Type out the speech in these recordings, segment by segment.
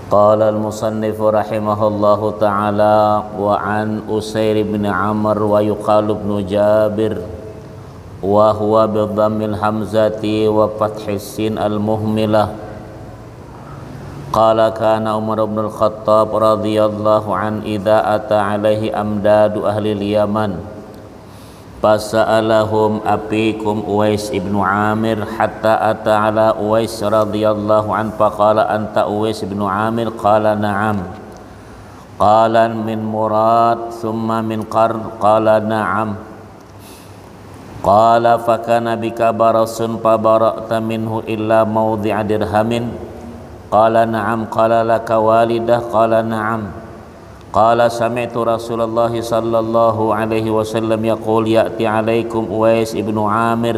قال المصنف رحمه الله تعالى وعن أسير بن عمرو ويقال ابن جابر وهو بضم الحمزة وفتح السين المهملة قال كان عمر بن الخطاب رضي الله عنه إذا أتى عليه أمداد أهل اليمن فسألهم أبيكم أويس بن عامر حتى أتى على أويس رضي الله عنه فقال أنت أويس بن عامر قال نعم قال من مراد ثم من قرن قال نعم قال فكان بك برص فبرأت منه إلا موضع درهم قال نعم قال لك والدة قال نعم قال سمعت رسول الله صلى الله عليه وسلم يقول يأتي عليكم أويس بن عامر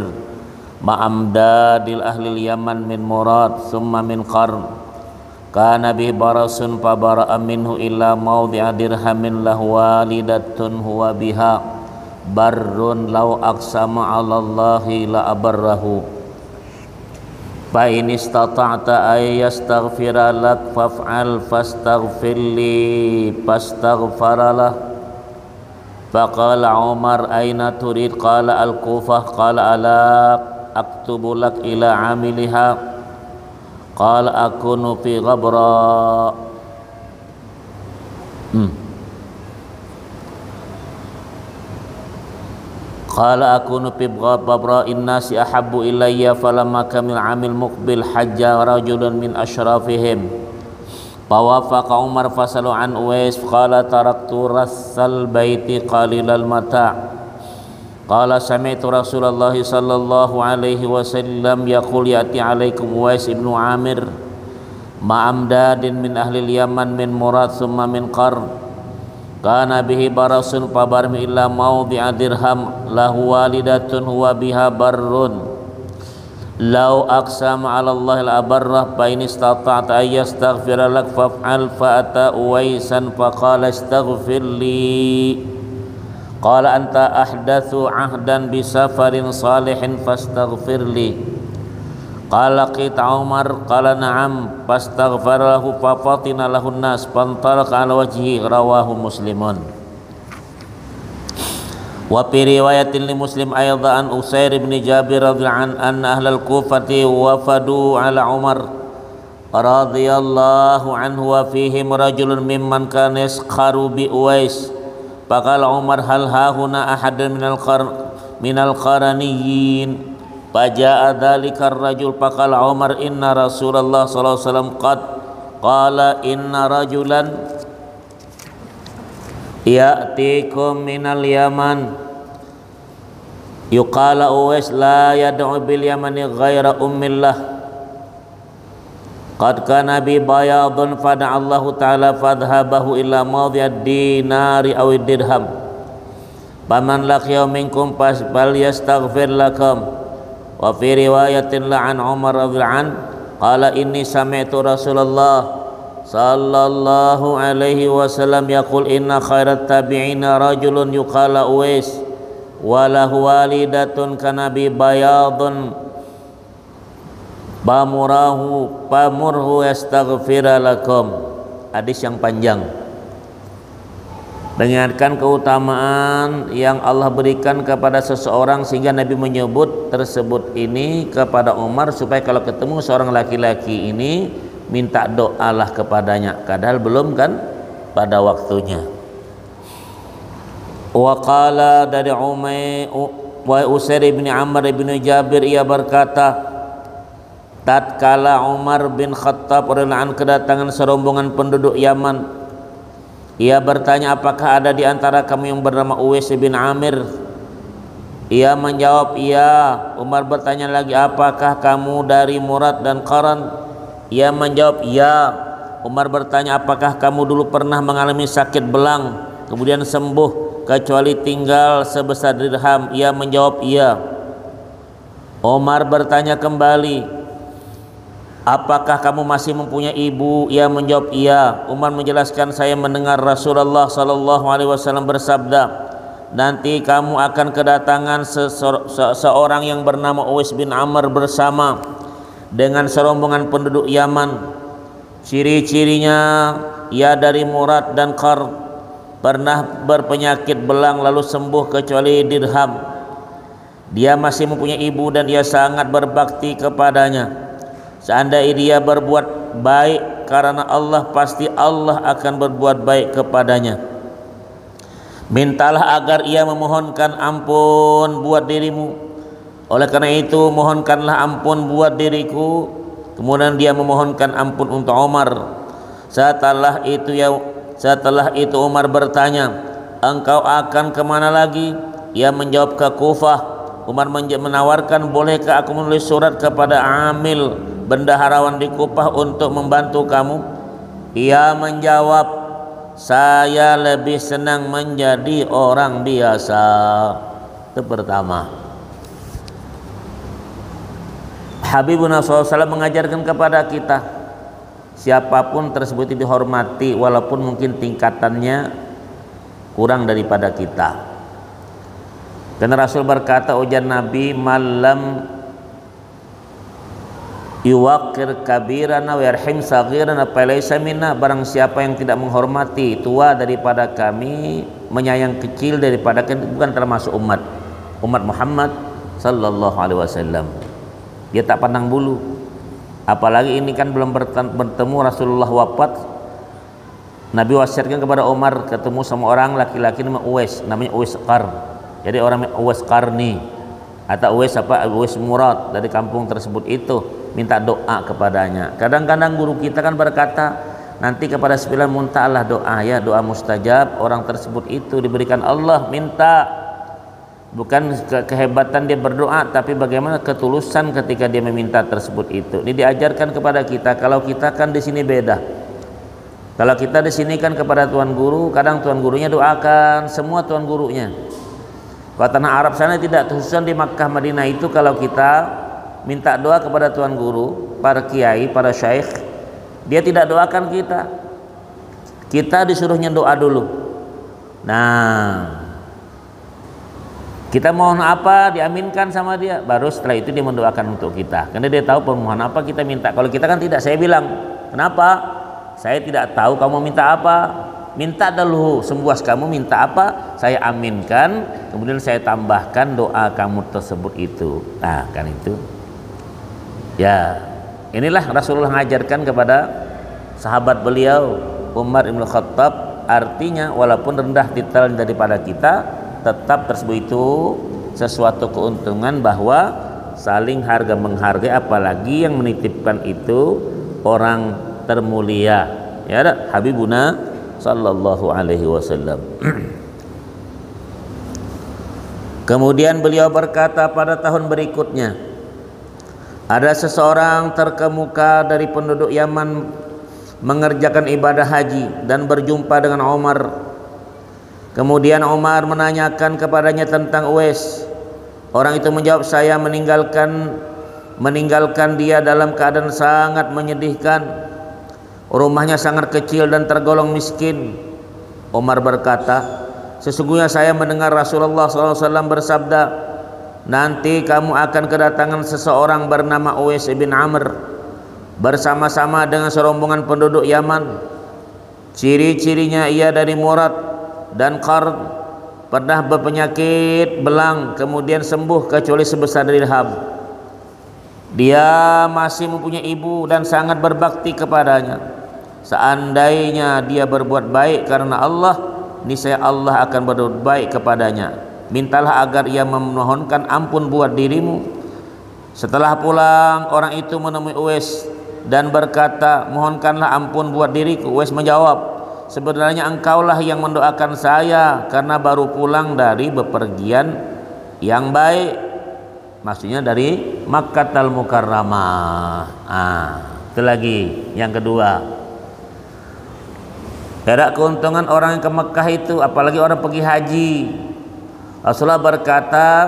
مع أمداد أهل اليمن من مراد ثم من قرن كان به برص فبرأ منه إلا موضع درهم له والدة هو بها بر لو أقسم على الله لأبره فإن استطعت أن يستغفر لك فافعل فاستغفر لي فاستغفر له فقال عمر أين تريد قال الكوفة قال ألا أكتب لك إلى عاملها قال أكون في غبراء قال أكون في غبراء الناس أحب إلي فلما كمل عام المقبل حج رجل من أشرافهم فوافق عمر فسألوا عن أويس قال تركت رث البيت قليل المتاع قال سمعت رسول الله صلى الله عليه وسلم يقول يأتي عليكم أويس بن عامر مع أمداد من أهل اليمن من مراد ثم من قرن كان به برص فبرم إلا موضع درهم له والدة هو بها بر لو أقسم على الله لأبره فإن استطعت أن يستغفر لك فافعل فأتى أويسا فقال استغفر لي قال أنت أحدث عهدا بسفر صالح فاستغفر لي قال لقيت عمر قال نعم فاستغفر له ففطن له الناس فانطلق على وجهه رواه مسلم وفي رواية لمسلم أيضا عن أسير بن جابر رضي الله عنه أن أهل الكوفة وفدوا على عمر رضي الله عنه وفيهم رجل ممن كان يسخر بأويس فقال عمر هل ها هنا أحد من القرنيين فجاء ذلك الرجل فقال عمر إن رسول الله صلى الله عليه وسلم قد قال إن رجلا يأتيكم من اليمن يقال أويس لا يدعو باليمن غير أم الله قد كان بي بياض فدعا الله تعالى فذهبه إلى موضع الدينار أو الدرهم فمن لقيه منكم فليستغفر لكم وفي رواية عن عمر رضي الله عنه قال إني سمعت رسول الله صلى الله عليه وسلم يقول إن خير التابعين رجل يقال أويس وله والدة كنبي بياض فمره يستغفر لكم. Hadis yang panjang mengingatkan keutamaan yang Allah berikan kepada seseorang sehingga Nabi menyebut tersebut ini kepada Umar supaya kalau ketemu seorang laki-laki ini minta doalah kepadanya, padahal belum kan pada waktunya. Wa qala dari wa Usair bin Amr bin Jabir ia berkata tatkala Umar bin Khattab radhiyallahu anhu kedatangan serombongan penduduk Yaman, ia bertanya apakah ada di antara kamu yang bernama Uwais bin Amir? Ia menjawab iya. Umar bertanya lagi apakah kamu dari Murad dan Qaran? Ia menjawab iya. Umar bertanya apakah kamu dulu pernah mengalami sakit belang kemudian sembuh kecuali tinggal sebesar dirham? Ia menjawab iya. Umar bertanya kembali apakah kamu masih mempunyai ibu? Ia menjawab iya. Umar menjelaskan saya mendengar Rasulullah sallallahu alaihi wasallam bersabda, nanti kamu akan kedatangan seorang yang bernama Uwais bin Amr bersama dengan serombongan penduduk Yaman. Ciri-cirinya ia dari murad dan qard, pernah berpenyakit belang lalu sembuh kecuali dirham. Dia masih mempunyai ibu dan ia sangat berbakti kepadanya. Seandainya dia berbuat baik karena Allah, pasti Allah akan berbuat baik kepadanya. Mintalah agar ia memohonkan ampun buat dirimu. Oleh karena itu mohonkanlah ampun buat diriku. Kemudian dia memohonkan ampun untuk Umar. Setelah itu Umar bertanya, engkau akan kemana lagi? Ia menjawab, ke Kufah. Umar menawarkan, bolehkah aku menulis surat kepada Amil, bendaharawan di Kufah, untuk membantu kamu? Ia menjawab, saya lebih senang menjadi orang biasa. Itu pertama. Habibuna SAW mengajarkan kepada kita, siapapun tersebut dihormati walaupun mungkin tingkatannya kurang daripada kita. Karena Rasul berkata, ujar Nabi, malam yuwaqir kabirana wa yarhim saghirana falaysa minna. Barang siapa yang tidak menghormati tua daripada kami, menyayang kecil daripada kami, bukan termasuk umat Muhammad sallallahu alaihi wasallam. Dia tak pandang bulu. Apalagi ini kan belum bertemu Rasulullah wafat. Nabi wasiatkan kepada Umar ketemu sama orang laki-laki namanya Uwais, namanya Uwais Qarn. Jadi orang Uwais Qarni atau Uwais Murad dari kampung tersebut itu, minta doa kepadanya. Kadang-kadang guru kita kan berkata, nanti kepada 9 muntalah doa, ya doa mustajab. Orang tersebut itu diberikan Allah, minta. Bukan kehebatan dia berdoa, tapi bagaimana ketulusan ketika dia meminta tersebut itu. Ini diajarkan kepada kita. Kalau kita kan di sini beda. Kalau kita di sini kan kepada tuan guru, kadang tuan gurunya doakan semua tuan gurunya. Kalau tanah Arab sana tidak, khususnya di Makkah Madinah itu, kalau kita minta doa kepada tuan guru, para kiai, para syaikh, dia tidak doakan kita. Kita disuruhnya doa dulu. Nah, kita mohon apa, diaminkan sama dia, baru setelah itu dia mendoakan untuk kita. Karena dia tahu permohonan apa kita minta. Kalau kita kan tidak, saya bilang, kenapa? Saya tidak tahu kamu minta apa. Minta dulu, sembuas kamu minta apa, saya aminkan, kemudian saya tambahkan doa kamu tersebut itu. Nah, kan itu. Ya, inilah Rasulullah mengajarkan kepada sahabat beliau Umar bin Khattab. Artinya walaupun rendah titel daripada kita, tetap tersebut itu sesuatu keuntungan bahwa saling harga menghargai, apalagi yang menitipkan itu orang termulia, ya Habibuna sallallahu alaihi wasallam. Kemudian beliau berkata, pada tahun berikutnya ada seseorang terkemuka dari penduduk Yaman mengerjakan ibadah haji dan berjumpa dengan Umar. Kemudian Umar menanyakan kepadanya tentang Uwais. Orang itu menjawab, saya meninggalkan dia dalam keadaan sangat menyedihkan. Rumahnya sangat kecil dan tergolong miskin. Umar berkata, sesungguhnya saya mendengar Rasulullah SAW bersabda, nanti kamu akan kedatangan seseorang bernama Uwais bin Amr bersama-sama dengan serombongan penduduk Yaman. Ciri-cirinya ia dari murad dan qard, pernah berpenyakit belang kemudian sembuh kecuali sebesar dirham. Dia masih mempunyai ibu dan sangat berbakti kepadanya. Seandainya dia berbuat baik karena Allah, niscaya Allah akan berbuat baik kepadanya. Mintalah agar ia memohonkan ampun buat dirimu. Setelah pulang, orang itu menemui Uwais dan berkata, mohonkanlah ampun buat diriku. Uwais menjawab, sebenarnya engkaulah yang mendoakan saya karena baru pulang dari bepergian yang baik. Maksudnya dari Makkatul Mukarramah. Itu lagi yang kedua. Ada keuntungan orang yang ke Mekah itu, apalagi orang pergi haji. Rasulullah berkata,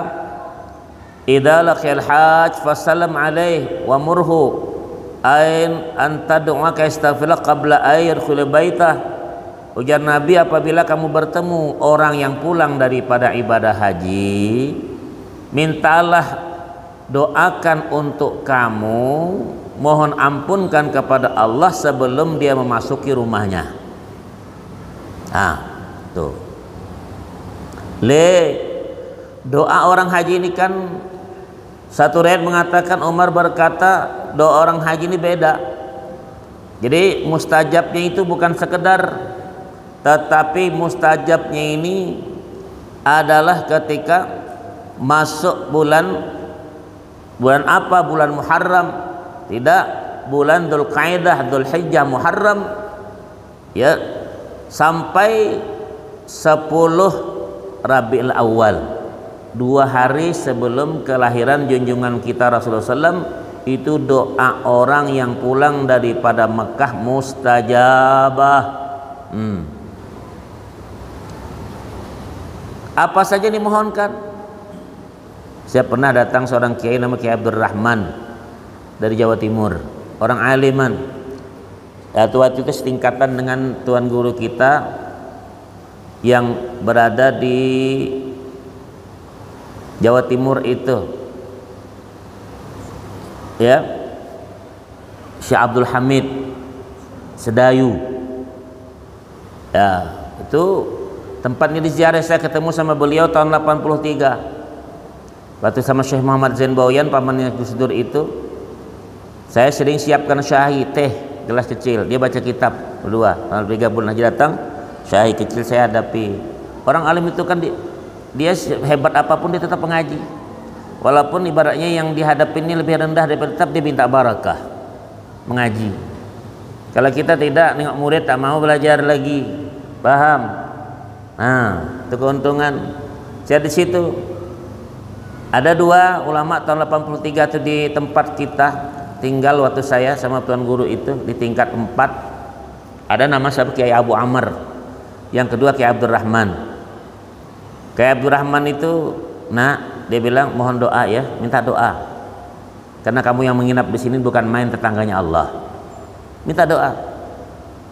idza laqiyal hajj fasallam alaihi wa murhu ain anta du'a ka istaghfir qabla ay yadkhul baitah. Ujar Nabi, apabila kamu bertemu orang yang pulang daripada ibadah haji, mintalah doakan untuk kamu mohon ampunkan kepada Allah sebelum dia memasuki rumahnya. Nah, tuh. Doa orang haji ini kan satu riwayat mengatakan Umar berkata doa orang haji ini beda. Jadi mustajabnya itu bukan sekedar, tetapi mustajabnya ini adalah ketika masuk bulan apa? Bulan Muharram, tidak bulan Dzulqa'dah, Dzulhijjah, Muharram, ya, sampai 10 Rabiul Awal, 2 hari sebelum kelahiran junjungan kita Rasulullah SAW. Itu doa orang yang pulang daripada Mekah mustajabah. Apa saja dimohonkan. Saya pernah datang seorang kiai nama Kiai Abdul Rahman dari Jawa Timur, orang aliman. Waktu itu setingkatan dengan tuan guru kita yang berada di Jawa Timur itu, ya, Syekh Abdul Hamid Sedayu. Ya, itu tempatnya di ziarah. Saya ketemu sama beliau tahun 83 waktu sama Syekh Muhammad Zain Bawayan, pamannya Gus Dur itu. Saya sering siapkan syahid, teh gelas kecil, dia baca kitab berdua. Tahun 3 bulan haji datang, syahid kecil saya hadapi. Orang alim itu kan dia hebat apapun dia tetap mengaji, walaupun ibaratnya yang dihadapi ini lebih rendah daripada, tetap dia minta barakah mengaji. Kalau kita tidak, nengok murid tak mau belajar lagi, paham? Nah, itu keuntungan. Saya di situ ada 2 ulama tahun 83 itu di tempat kita tinggal waktu saya sama tuan guru itu di tingkat 4. Ada nama siapa? Kiai Abu Amr. Yang kedua Kiai Abdul Rahman. Kiai Abdul Rahman itu, dia bilang mohon doa ya, minta doa. Karena kamu yang menginap di sini bukan main tetangganya Allah. Minta doa.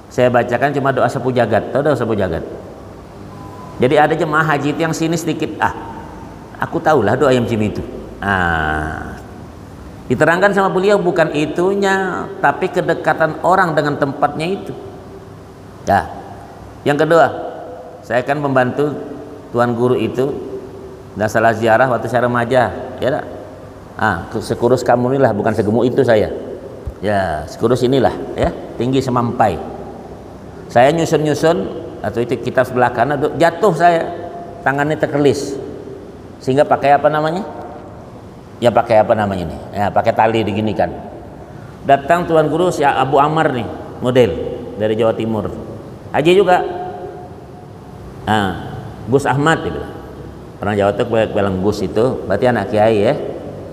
Saya bacakan cuma doa Sepuh Jagat. Tahu doa Sepuh Jagat? Jadi ada jemaah haji itu yang sini sedikit, aku tahulah doa yang macam itu. Diterangkan sama beliau bukan itunya, tapi kedekatan orang dengan tempatnya itu. Ya. Yang kedua, saya akan membantu tuan guru itu dan salah ziarah waktu saya remaja, ya tak? Sekurus kamu inilah, bukan segemuk itu saya. Ya, sekurus inilah, ya, tinggi semampai. Saya nyusun atau itu kitab sebelah kanan, jatuh saya, tangannya terkelis, sehingga pakai apa namanya? Ya pakai apa namanya nih? Ya pakai tali diginikan. Datang tuan guru si Abu Amr nih, model dari Jawa Timur, haji juga. Gus Ahmad itu, orang Jawa tuh bilang Gus itu berarti anak kiai ya.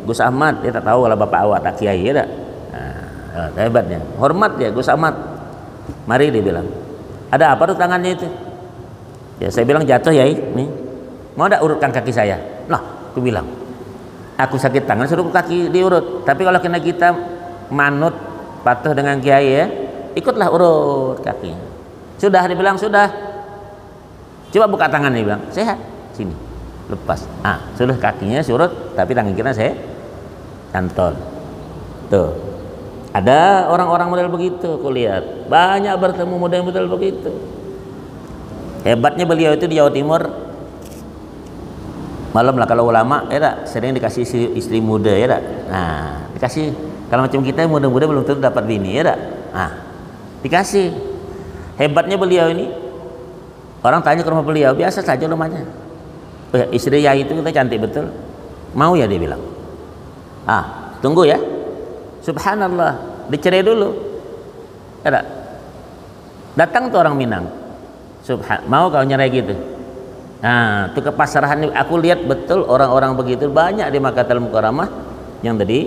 Gus Ahmad, dia tak tahu kalau bapak awak tak kiai ya tak? Hebatnya, hormat ya Gus Ahmad. Mari dia bilang, ada apa tuh tangannya itu? Ya saya bilang jatuh ya, nih. Mau tak urutkan kaki saya? Nah, aku bilang, aku sakit tangan suruh kaki diurut. Tapi kalau kita manut patuh dengan kiai ya, ikutlah urut kakinya. Sudah, dibilang sudah. Coba buka tangannya, bilang sehat. Sini, lepas. Sudah kakinya surut, tapi tangan kiri saya cantol. Tuh. Ada orang-orang model begitu, aku lihat. Banyak bertemu model-model begitu. Hebatnya beliau itu di Jawa Timur. Malam lah kalau ulama, ya tak, sering dikasih istri muda, ya tak. Dikasih. Kalau macam kita muda-muda belum tentu dapat bini, ya tak. Dikasih. Hebatnya beliau ini, orang tanya ke rumah beliau, biasa saja rumahnya. Oh ya, istri Yai itu kita cantik betul. Mau ya dia bilang. Tunggu ya. Subhanallah, dicerai dulu. Ya tak. Datang tuh orang Minang. Mau kau nyerai gitu? Itu kepasrahan. Aku lihat betul orang-orang begitu banyak di Makkatul Mukarramah. Yang tadi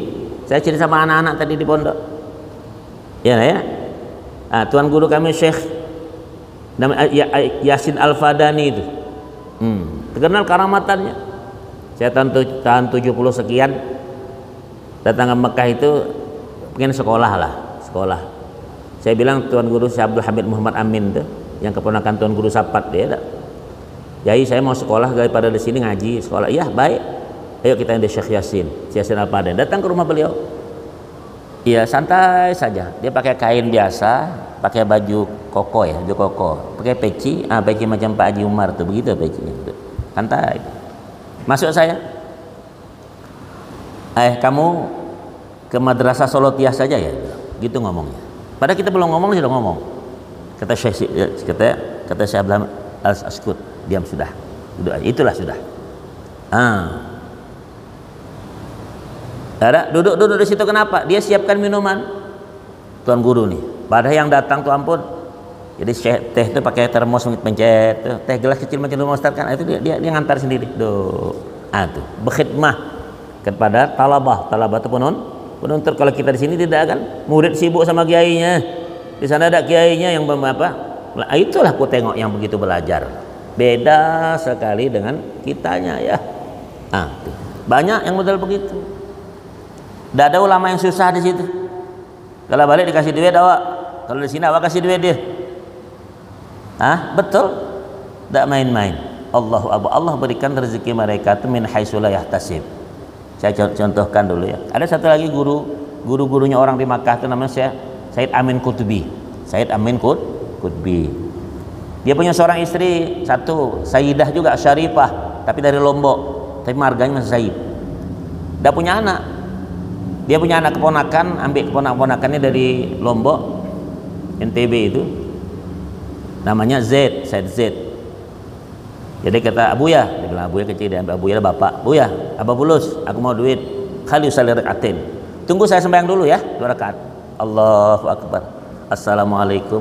saya cerita sama anak-anak tadi di pondok. Ya. Tuan guru kami Syekh Yasin Al-Fadani itu. Terkenal karamatannya. Saya tahun 70 sekian datang ke Mekah itu pengen sekolah. Saya bilang tuan guru Syekh Abdul Hamid Muhammad Amin tuh, yang keponakan tuan guru Sapat dia tak? Yai saya mau sekolah daripada di sini ngaji sekolah. Iya baik. Ayo kita di Syekh Yasin Al-Fadani. Datang ke rumah beliau. Iya, santai saja. Dia pakai kain biasa, pakai baju koko ya, baju koko. Pakai peci, peci macam Pak Haji Umar tuh, begitu peci. Santai. Masuk saya. Kamu ke Madrasah Solotiyah saja ya? Gitu ngomongnya. Padahal kita belum ngomong, sudah ngomong. Kata Syekh Abdul Al-Askut, diam sudah. Itulah sudah. Ada duduk di situ, kenapa? Dia siapkan minuman. Tuan guru nih. Padahal yang datang tuh ampun. Jadi teh itu pakai termos pencet tuh. Teh gelas kecil macam rumah Ustaz kan. Itu dia ngantar sendiri. Tuh berkhidmah kepada talabah itu penuntut. Kalau kita di sini tidak kan, murid sibuk sama kiainya. Di sana ada kiainya yang apa? Itulah aku tengok yang begitu belajar. Beda sekali dengan kitanya ya. Banyak yang model begitu. Tidak ada ulama yang susah di situ. Kalau balik dikasih duit awak, kalau di sini awak kasih duit dia. Betul. Tidak main-main. Allah berikan rezeki mereka itu min haitsu la yahtasib. Saya contohkan dulu ya. Ada satu lagi gurunya orang di Makkah itu namanya Said Amin Qutbi. Said Amin Qutbi. Dia punya seorang istri satu, Sayyidah juga Syarifah, tapi dari Lombok. Tapi marganya masih Said. Tidak punya anak. Dia punya anak keponakan, ambil keponakannya dari Lombok, NTB itu, namanya Zaid, Said Zaid. Jadi kata Abuya, dia bilang Abuya kecil, dia ambil Abuya bapak, Buya, Abah Bulus, aku mau duit, khali usalli rakaatin. Tunggu saya sembahyang dulu ya, 2 rakaat. Allahu Akbar. Assalamualaikum.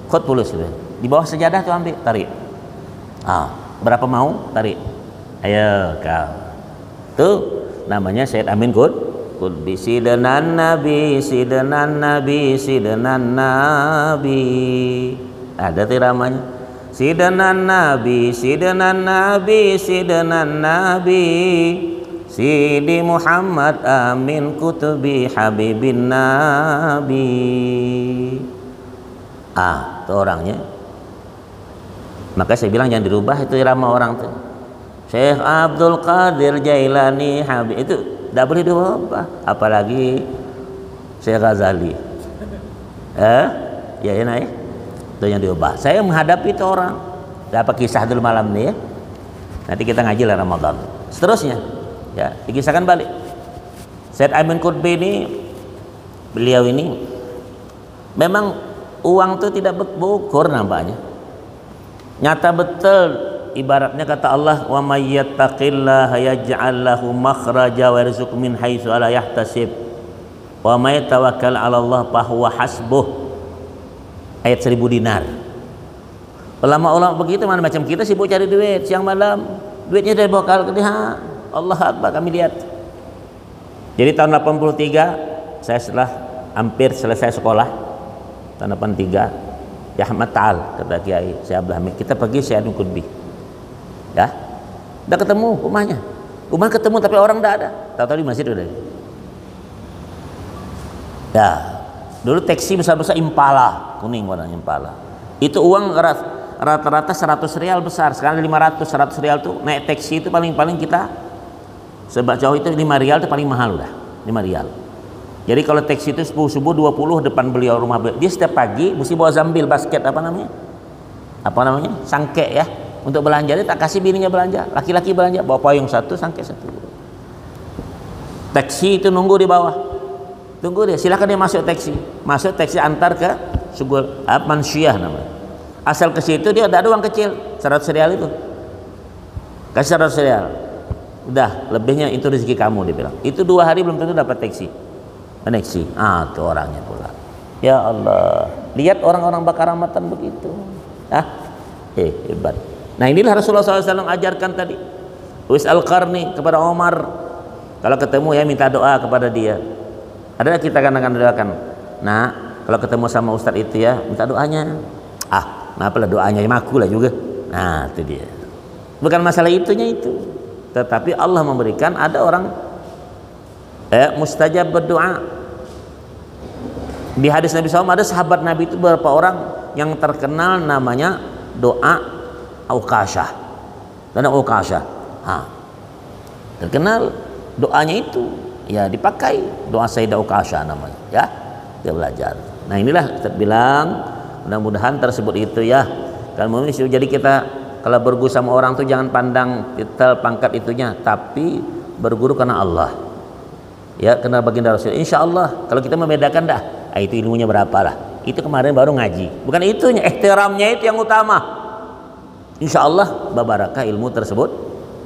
Khut Bulus itu. Di bawah sejadah tuh ambil, tarik. Berapa mau? Tarik. Ayo kau. Tuh namanya Said Amin Qutbi. Sidanan Nabi. Ada tiramanya. Sidanan Nabi. Sidi Muhammad Amin Qutbi Habibin Nabi. Itu orangnya. Maka saya bilang jangan dirubah itu irama orang tuh. Syekh Abdul Qadir Jailani Habib itu tidak boleh diubah, apalagi Syekh Ghazali. Ya naik itu yang diubah. Saya menghadapi itu orang. Apa kisah dulu malam ini ya. Nanti kita ngaji lah Ramadan. Seterusnya ya dikisahkan balik. Said Amin Qutbi ini, beliau ini memang uang itu tidak berukur nampaknya. Nyata betul. Ibaratnya kata Allah, wa may yattaqillaha yaj'al lahu makhraja wa yarzuqhu min haitsu la yahtasib wa may tawakkal 'ala Allah fa huwa hasbuh. Ayat 1000 dinar. Ulama-ulama begitu, mana macam kita sibuk cari duit siang malam, duitnya dari bakal ke dia. Allah Akbar, kami lihat. Jadi tahun 83 saya hampir selesai sekolah. Tahun 83 ya Ahmad Ta'al kata Kiai Syekh Abdul Hamid, kita pergi Syekh Amin Qutbi. Ya, udah ketemu rumahnya. Rumah ketemu tapi orang tidak ada. Tahu-tahu di masjid udah. Ya, dulu taksi besar-besar Impala, kuning warnanya Impala. Itu uang rata-rata 100 rial besar. Sekarang 500, 100 rial tuh naik taksi itu paling-paling kita sebab jauh itu 5 rial itu paling mahal udah. 5 rial. Jadi kalau taksi itu subuh 20 depan beliau rumah beliau. Dia setiap pagi mesti bawa zambil basket apa namanya? Sangke ya. Untuk belanja dia tak kasih bininya belanja, laki-laki belanja bawa payung satu, sangke satu. Taksi itu nunggu di bawah, tunggu dia, silakan dia masuk taksi antar ke Sugul Mansyiyah namanya. Asal ke situ dia ada uang kecil 100 rial itu, kasih 100 rial, udah lebihnya itu rezeki kamu dia bilang. Itu 2 hari belum tentu dapat taksi. Itu orangnya pula. Ya Allah, lihat orang-orang bakar Ramadan begitu. Hebat. Nah inilah Rasulullah SAW ajarkan tadi. Uwais Al-Qarni kepada Omar, kalau ketemu ya minta doa kepada dia. Ada kita kadang-kadang doakan. Nah kalau ketemu sama Ustadz itu ya minta doanya. Kenapa lah doanya aku lah juga. Nah itu dia. Bukan masalah itunya itu, tetapi Allah memberikan ada orang mustajab berdoa. Di hadis Nabi SAW ada sahabat Nabi itu beberapa orang yang terkenal namanya doa Uqasyah. Terkenal doanya itu. ya dipakai doa Sayyidah Ukasha namanya, ya. Dia belajar. Nah, inilah kita bilang mudah-mudahan tersebut itu ya. Kan jadi kita kalau berguru sama orang tuh jangan pandang titel pangkat itunya, tapi berguru karena Allah. Ya, karena baginda Rasul. Insya Allah kalau kita membedakan dah, itu ilmunya berapa lah. Itu kemarin baru ngaji. Bukan itunya, ihtiramnya itu yang utama. Insya Allah babarakah ilmu tersebut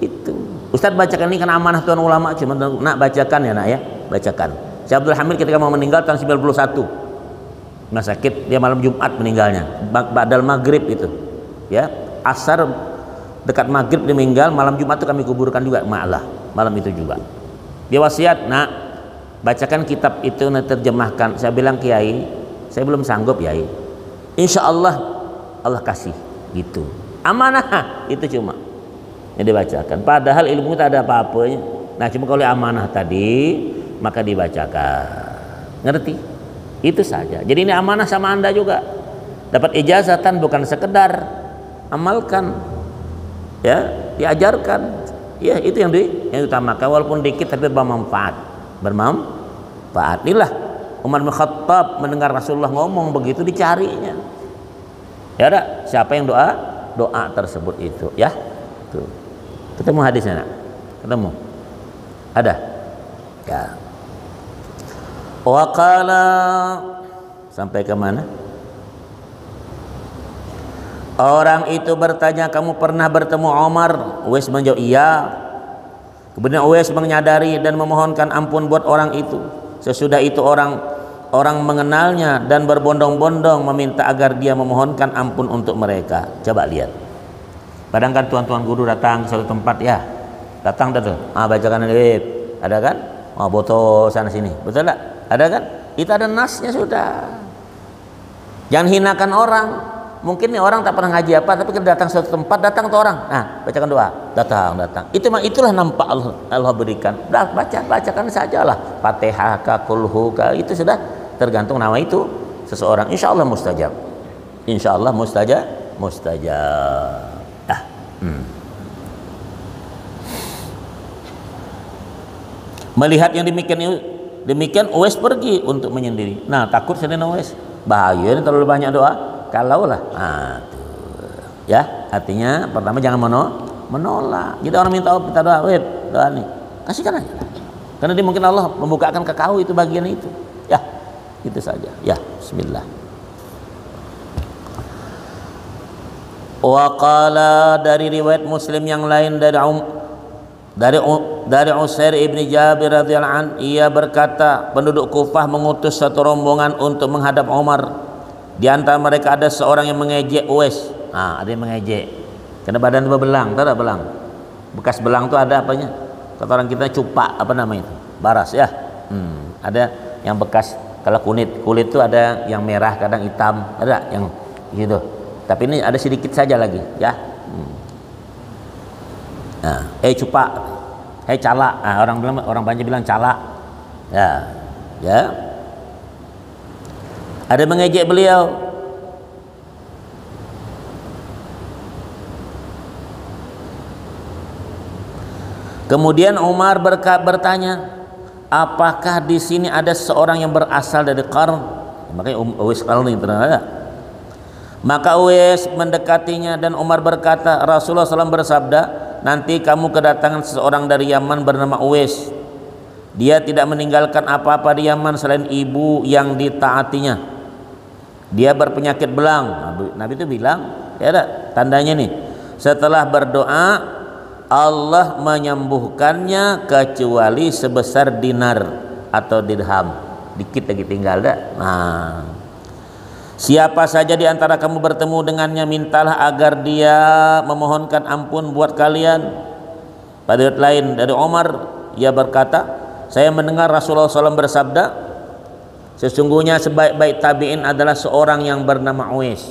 itu. Ustadz bacakan ini karena amanah Tuan ulama, cuma nak bacakan ya nak ya, bacakan. Syekh Abdul Hamid ketika mau meninggal tahun 91, rumah sakit, dia malam Jumat meninggalnya, ba'dal maghrib itu, ya, asar dekat maghrib dia meninggal, malam Jumat itu kami kuburkan juga, malah malam itu juga. Dia wasiat, nak bacakan kitab itu, nak terjemahkan. Saya bilang, Kiai, saya belum sanggup Kiai. Insya Allah Allah kasih, gitu. Amanah itu cuma yang dibacakan. Padahal ilmu tak ada apa-apanya. Nah, cuma kalau amanah tadi maka dibacakan. Ngerti? Itu saja. Jadi ini amanah sama Anda juga. Dapat ijazatan bukan sekedar amalkan. Ya, diajarkan. Ya, itu yang diutamakan, walaupun dikit tapi bermanfaat. Bermanfaat. Inilah Umar bin Khattab mendengar Rasulullah ngomong begitu, dicarinya. Ya ada siapa yang doa tersebut itu, ya. Tuh. Ketemu hadisnya, nak? Ketemu? Ada? Ya. Waqala sampai ke mana? Orang itu bertanya, kamu pernah bertemu Umar? Uwais menjawab, iya. Kemudian Uwais menyadari dan memohonkan ampun buat orang itu. Sesudah itu orang mengenalnya dan berbondong-bondong meminta agar dia memohonkan ampun untuk mereka. Coba lihat. Kadang kan tuan-tuan guru datang ke suatu tempat, ya, datang dah tuh, bacakan ini, ada kan? Boto sana sini, betul tak? Ada kan? Itu ada nasnya sudah. Jangan hinakan orang. Mungkin nih orang tak pernah ngaji apa, tapi kita datang suatu tempat, datang tuh orang, nah bacakan doa, datang. Itulah nampak Allah berikan. Dah bacakan sajalah. Fatihah ka kulhu ka, itu sudah tergantung nama itu seseorang. Insya Allah mustajab. Insya Allah mustajab. Melihat yang demikian Uwais pergi untuk menyendiri. Nah, takut Sayyidina Uwais, bahaya ini terlalu banyak doa. Kalaulah, ya, artinya pertama jangan menolak. Jadi orang minta doa, doa nih, kasihkan aja. Karena dia mungkin Allah membukakan ke kau itu bagian itu. Ya, itu saja. Ya, bismillah. Waqala, dari riwayat Muslim yang lain dari Usair ibni Jabir radhiyallahu an, ia berkata, penduduk Kufah mengutus satu rombongan untuk menghadap Umar. Di antara mereka ada seorang yang mengejek Uwais. Ada yang mengejek karena badan berbelang, tahu tak belang? Bekas belang itu ada apanya? Kata orang kita cupak, apa namanya itu? Baras, ya. Ada yang bekas, kalau kulit itu ada yang merah, kadang hitam, ada yang gitu. Tapi ini ada sedikit saja lagi, ya. Cupak, cala. Orang banyak bilang cala. Ya. Ada mengejek beliau. Kemudian Umar bertanya, apakah di sini ada seorang yang berasal dari Qarn? Makanya Uwais Qarni ada. Maka Uwais mendekatinya dan Umar berkata, Rasulullah SAW bersabda, nanti kamu kedatangan seseorang dari Yaman bernama Uwais. Dia tidak meninggalkan apa-apa di Yaman selain ibu yang ditaatinya. Dia berpenyakit belang. Nabi itu bilang, ya ada tandanya nih. Setelah berdoa, Allah menyembuhkannya kecuali sebesar dinar atau dirham. Dikit lagi tinggal dah. Siapa saja di antara kamu bertemu dengannya, mintalah agar dia memohonkan ampun buat kalian. Pada ayat lain dari Umar, ia berkata, saya mendengar Rasulullah SAW bersabda, sesungguhnya sebaik-baik tabi'in adalah seorang yang bernama Uwais.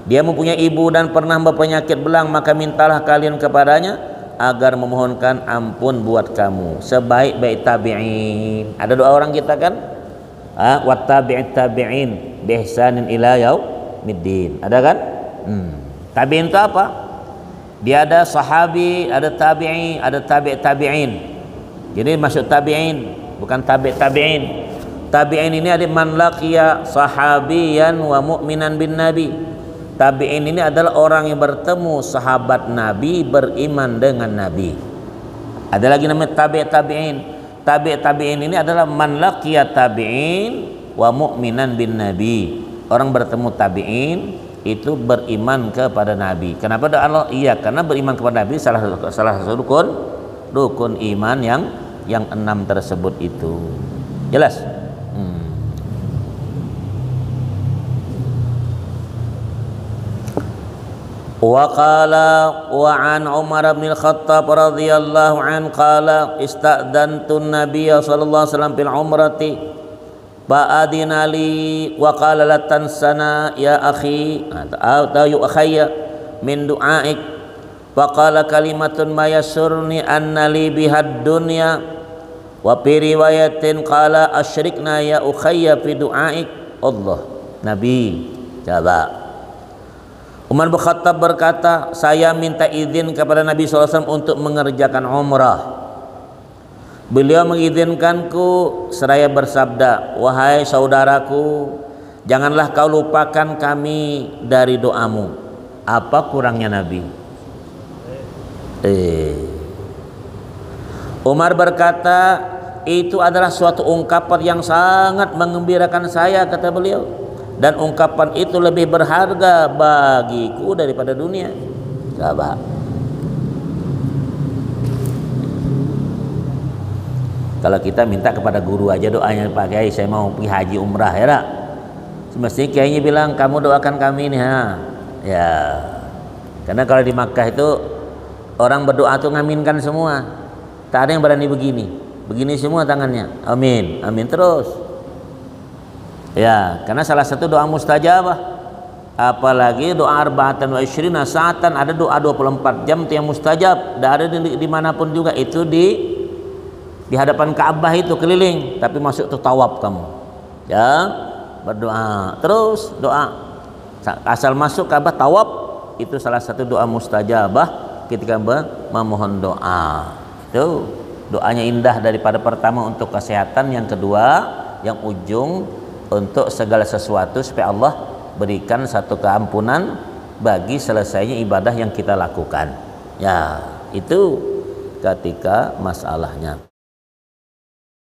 Dia mempunyai ibu dan pernah berpenyakit belang, maka mintalah kalian kepadanya agar memohonkan ampun buat kamu. Sebaik-baik tabi'in. Ada doa orang kita kan? Wattabi'it tabi'in bihsanin ila yaumiddin. Ada kan? Tabi'in itu apa? Dia ada sahabi, ada tabi'i, ada tabi'in. Jadi masuk tabi'in, bukan tabi'in. Tabi'in ini ada man laqiya sahabiyan wa mu'minan bin nabi. Tabi'in ini adalah orang yang bertemu sahabat Nabi, beriman dengan Nabi. Ada lagi namanya tabi'in. Tabi'in ini adalah man laqiya tabi'in wa mu'minan bin nabi. Orang bertemu tabi'in itu beriman kepada Nabi. Kenapa doa Allah? Iya, karena beriman kepada Nabi salah satu rukun iman yang 6 tersebut itu. Jelas? Wa qala wa an Umar bin Khattab radhiyallahu an qala ista'dantu an-nabiy sallallahu alaihi wasallam bil umrati ba'adina li wa qala la tansana ya akhi atau yu akhayya min du'aik wa qala kalimatun ma yasurni anna li bihad dunya wa fi riwayatin qala asyrikna ya ukhayya fi du'aik. Allah, Nabi coba Umar bin Khattab berkata, saya minta izin kepada Nabi SAW untuk mengerjakan umrah. Beliau mengizinkanku seraya bersabda, wahai saudaraku, janganlah kau lupakan kami dari doamu. Apa kurangnya Nabi? Umar berkata, itu adalah suatu ungkapan yang sangat mengembirakan saya, kata beliau. Dan ungkapan itu lebih berharga bagiku daripada dunia. Coba. Kalau kita minta kepada guru aja doanya, Pak Kiai saya mau pergi haji umrah ya tak? Semestinya kiainya bilang kamu doakan kami nih ha. Ya. Karena kalau di Makkah itu orang berdoa tuh ngaminkan semua. Tak ada yang berani begini. Begini semua tangannya. Amin. Amin terus. Ya, karena salah satu doa mustajabah. Apalagi doa arba'atan wa isyrina sa'atan, ada doa 24 jam itu yang mustajab. Dan ada dimanapun juga itu di hadapan Ka'bah itu keliling, tapi masuk tuh tawaf kamu. Ya, berdoa terus doa. Asal masuk Ka'bah tawaf itu salah satu doa mustajabah ketika memohon doa. Itu doanya indah daripada pertama untuk kesehatan, yang kedua yang ujung untuk segala sesuatu supaya Allah berikan satu keampunan bagi selesainya ibadah yang kita lakukan. Ya, itu ketika masalahnya.